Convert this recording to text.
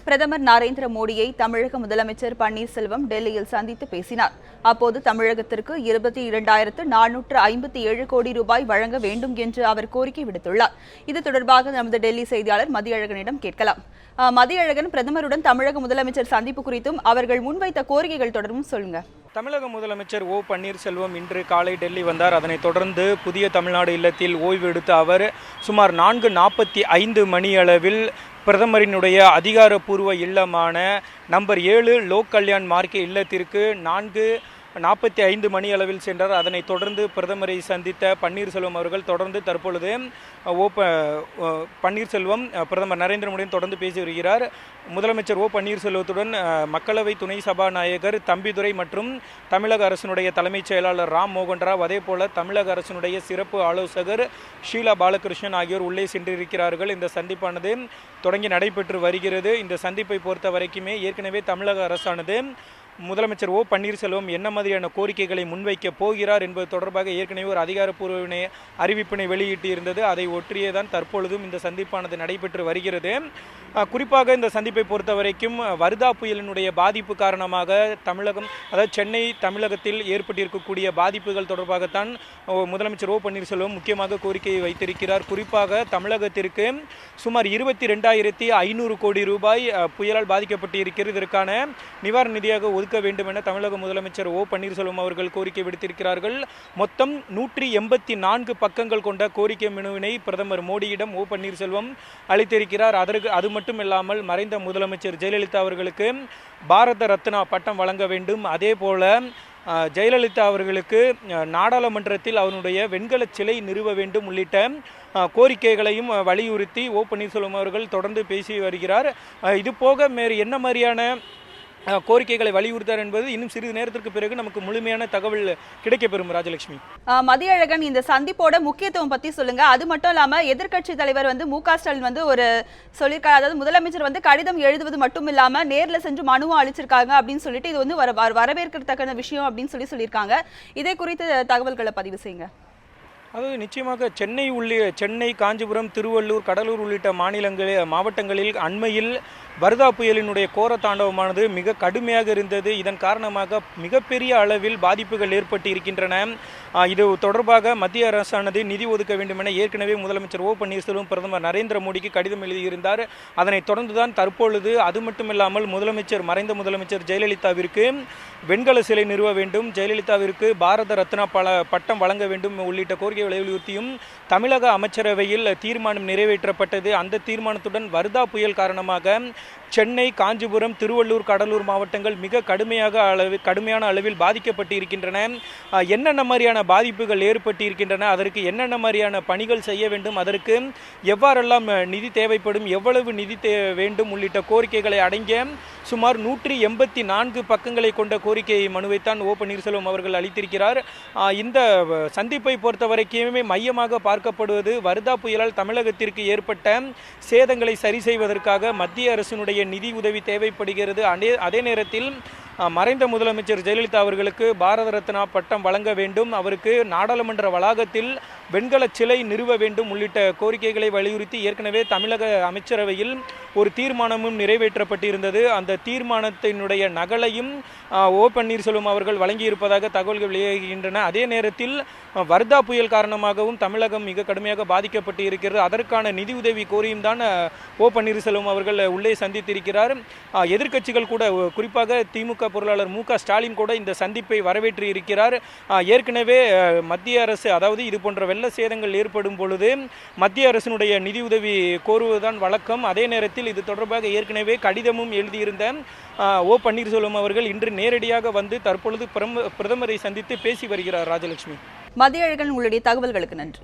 பிரதமர் நரேந்திர மோடியை தமிழக முதலமைச்சர் பன்னீர்செல்வம் டெல்லியில் சந்தித்து பேசினார். அப்போது தமிழகத்திற்கு 22,457 கோடி ரூபாய் வழங்க வேண்டும் என்று அவர் கோரிக்கை விடுத்துள்ளார். இது தொடர்பாக நமது டெல்லி செய்தியாளர் மதியழகனிடம் கேட்கலாம். மதியழகன், பிரதமருடன் தமிழக முதலமைச்சர் சந்திப்பு குறித்தும் அவர்கள் முன்வைத்த கோரிக்கைகள் தொடர்பும் சொல்லுங்க. தமிழக முதலமைச்சர் ஓ பன்னீர்செல்வம் இன்று காலை டெல்லி வந்தார். அதனைத் தொடர்ந்து புதிய தமிழ்நாடு இல்லத்தில் ஓய்வு எடுத்த அவர் சுமார் 4:45 மணியளவில் பிரதமரினுடைய அதிகாரப்பூர்வ இல்லமான நம்பர் 7 லோக் கல்யாண் மார்க்கே இல்லத்திற்கு 4:45 மணி அளவில் சென்றார். அதனைத் தொடர்ந்து பிரதமரை சந்தித்த பன்னீர்செல்வம் அவர்கள் தொடர்ந்து தற்பொழுது பன்னீர்செல்வம் பிரதமர் நரேந்திர மோடியுடன் தொடர்ந்து பேசி வருகிறார். முதலமைச்சர் ஓ பன்னீர்செல்வத்துடன் மக்களவை துணை சபாநாயகர் தம்பிதுரை மற்றும் தமிழக அரசினுடைய தலைமைச் செயலாளர் ராம் மோகன் ராவ், அதே போல தமிழக அரசினுடைய சிறப்பு ஆலோசகர் ஷீலா பாலகிருஷ்ணன் ஆகியோர் உள்ளே சென்றிருக்கிறார்கள். இந்த சந்திப்பானது தொடங்கி நடைபெற்று வருகிறது. இந்த சந்திப்பை பொறுத்த வரைக்குமே ஏற்கனவே தமிழக அரசானது முதலமைச்சர் ஓ பன்னீர்செல்வம் என்ன மாதிரியான கோரிக்கைகளை முன்வைக்கப் போகிறார் என்பது தொடர்பாக ஏற்கனவே ஒரு அதிகாரப்பூர்வ அறிவிப்பினை வெளியிட்டு இருந்தது. அதை ஒற்றியேதான் தற்பொழுதும் இந்த சந்திப்பானது நடைபெற்று வருகிறது. குறிப்பாக இந்த சந்திப்பை பொறுத்த வரைக்கும் வர்தா புயலினுடைய பாதிப்பு காரணமாக தமிழகம், அதாவது சென்னை தமிழகத்தில் ஏற்பட்டிருக்கக்கூடிய பாதிப்புகள் தொடர்பாகத்தான் முதலமைச்சர் ஓ பன்னீர்செல்வம் முக்கியமாக கோரிக்கையை வைத்திருக்கிறார். குறிப்பாக தமிழகத்திற்கு சுமார் 22,500 கோடி ரூபாய் புயலால் பாதிக்கப்பட்டு இருக்கிறது. இதற்கான நிவாரண நிதியாக ஒதுக்க வேண்டும் என தமிழக முதலமைச்சர் ஓ பன்னீர்செல்வம் அவர்கள் கோரிக்கை விடுத்திருக்கிறார்கள். மொத்தம் 184 பக்கங்கள் கொண்ட கோரிக்கை மனுவினை பிரதமர் மோடியிடம் ஓ பன்னீர்செல்வம் அளித்திருக்கிறார். அது மட்டுமில்லாமல் மறைந்த முதலமைச்சர் ஜெயலலிதா அவர்களுக்கு பாரத ரத்னா பட்டம் வழங்க வேண்டும், அதே போல ஜெயலலிதா அவர்களுக்கு நாடாளுமன்றத்தில் அவருடைய வெண்கல சிலை நிறுவ வேண்டும் உள்ளிட்ட கோரிக்கைகளையும் வலியுறுத்தி ஓ பன்னீர்செல்வம் அவர்கள் தொடர்ந்து பேசி வருகிறார். இது போக வேறு என்ன மாதிரியான கோரிக்கைகளை வலியுறுத்தார் என்பது இன்னும் சிறிது நேரத்திற்கு பிறகு நமக்கு முழுமையான தகவல் கிடைக்கப்பெறும். ராஜலட்சுமி, மதியழகன், இந்த சந்திப்போட முக்கியத்துவம் பத்தி சொல்லுங்க. அது மட்டும் இல்லாம எதிர்க்கட்சி தலைவர் மு.க. ஸ்டாலின் ஒரு சொல்லியிருக்காரு. அதாவது முதலமைச்சர் கடிதம் எழுதுவது மட்டும் இல்லாம நேர்ல சென்று மனுவும் அளிச்சிருக்காங்க அப்படின்னு சொல்லிட்டு இது வரவேற்கத்தக்க விஷயம் அப்படின்னு சொல்லியிருக்காங்க. இதை குறித்து தகவல்களை பதிவு செய்யுங்க. அது நிச்சயமாக சென்னை, காஞ்சிபுரம், திருவள்ளூர், கடலூர் உள்ளிட்ட மாவட்டங்களில் அண்மையில் வர்தா புயலினுடைய கோர தாண்டவமானது மிக கடுமையாக இருந்தது. இதன் காரணமாக மிகப்பெரிய அளவில் பாதிப்புகள் ஏற்பட்டு இருக்கின்றன. இது தொடர்பாக மத்திய அரசானது நிதி ஒதுக்க வேண்டும் என ஏற்கனவே முதலமைச்சர் ஓ பன்னீர்செல்வம் பிரதமர் நரேந்திர மோடிக்கு கடிதம் எழுதியிருந்தார். அதனைத் தொடர்ந்துதான் தற்பொழுது அது மட்டுமில்லாமல் மறைந்த முதலமைச்சர் ஜெயலலிதாவிற்கு வெண்கல சிலை நிறுவ வேண்டும், ஜெயலலிதாவிற்கு பாரத ரத்னா பட்டம் வழங்க வேண்டும் உள்ளிட்ட கோரிக்கைகளை வலியுறுத்தியும் தமிழக அமைச்சரவையில் தீர்மானம் நிறைவேற்றப்பட்டது. அந்த தீர்மானத்துடன் வர்தா புயல் காரணமாக சென்னை, காஞ்சிபுரம், திருவள்ளூர், கடலூர் மாவட்டங்கள் மிக கடுமையான அளவில் பாதிக்கப்பட்டு இருக்கின்றன. என்னென்ன மாதிரியான பாதிப்புகள் ஏற்பட்டு இருக்கின்றன, அதற்கு என்னென்ன மாதிரியான பணிகள் செய்ய வேண்டும், அதற்கு எவ்வாறெல்லாம் நிதி தேவைப்படும், எவ்வளவு நிதி வேண்டும் உள்ளிட்ட கோரிக்கைகளை அடங்கிய சுமார் 184 பக்கங்களை கொண்ட கோரிக்கை மனுவைத்தான் ஓ பன்னீர்செல்வம் அவர்கள் அளித்திருக்கிறார். இந்த சந்திப்பை பொறுத்த வரைக்குமே மையமாக பார்க்கப்படுவது வர்தா புயலால் தமிழகத்திற்கு ஏற்பட்ட சேதங்களை சரி செய்வதற்காக மத்திய அரசினுடைய நிதி உதவி தேவைப்படுகிறது. அதே நேரத்தில் மறைந்த முதலமைச்சர் ஜெயலலிதா அவர்களுக்கு பாரத ரத்னா பட்டம் வழங்க வேண்டும், அவருக்கு நாடாளுமன்ற வளாகத்தில் வெண்கல சிலை நிறுவ வேண்டும் உள்ளிட்ட கோரிக்கைகளை வலியுறுத்தி ஏற்கனவே தமிழக அமைச்சரவையில் ஒரு தீர்மானமும் நிறைவேற்றப்பட்டிருந்தது. அந்த தீர்மானத்தினுடைய நகலையும் ஓ பன்னீர்செல்வம் அவர்கள் வழங்கியிருப்பதாக தகவல்கள் வெளியாகின்றன. அதே நேரத்தில் வர்தா புயல் காரணமாகவும் தமிழகம் மிக கடுமையாக பாதிக்கப்பட்டு இருக்கிறது. அதற்கான நிதி உதவி கோரியும் தான் ஓ பன்னீர்செல்வம் அவர்கள் உள்ளே சந்தித்திருக்கிறார். எதிர்க்கட்சிகள் கூட, குறிப்பாக திமுக பொருளாளர் மு.க. ஸ்டாலின் கூட இந்த சந்திப்பை வரவேற்று இருக்கிறார். ஏற்கனவே மத்திய அரசு, அதாவது இது போன்ற வெள்ள சேதங்கள் ஏற்படும் பொழுது மத்திய அரசினுடைய நிதி உதவி கோருவதுதான் வழக்கம். அதே நேரத்தில் இது தொடர்பாக ஏற்கனவே கடிதமும் எழுதியிருந்த ஓ பன்னீர்செல்வம் அவர்கள் இன்று நேரடியாக வந்து தற்பொழுது பிரதமரை சந்தித்து பேசி வருகிறார். ராஜலட்சுமி, மதியழகன், உங்களுடைய தகவல்களுக்கு நன்றி.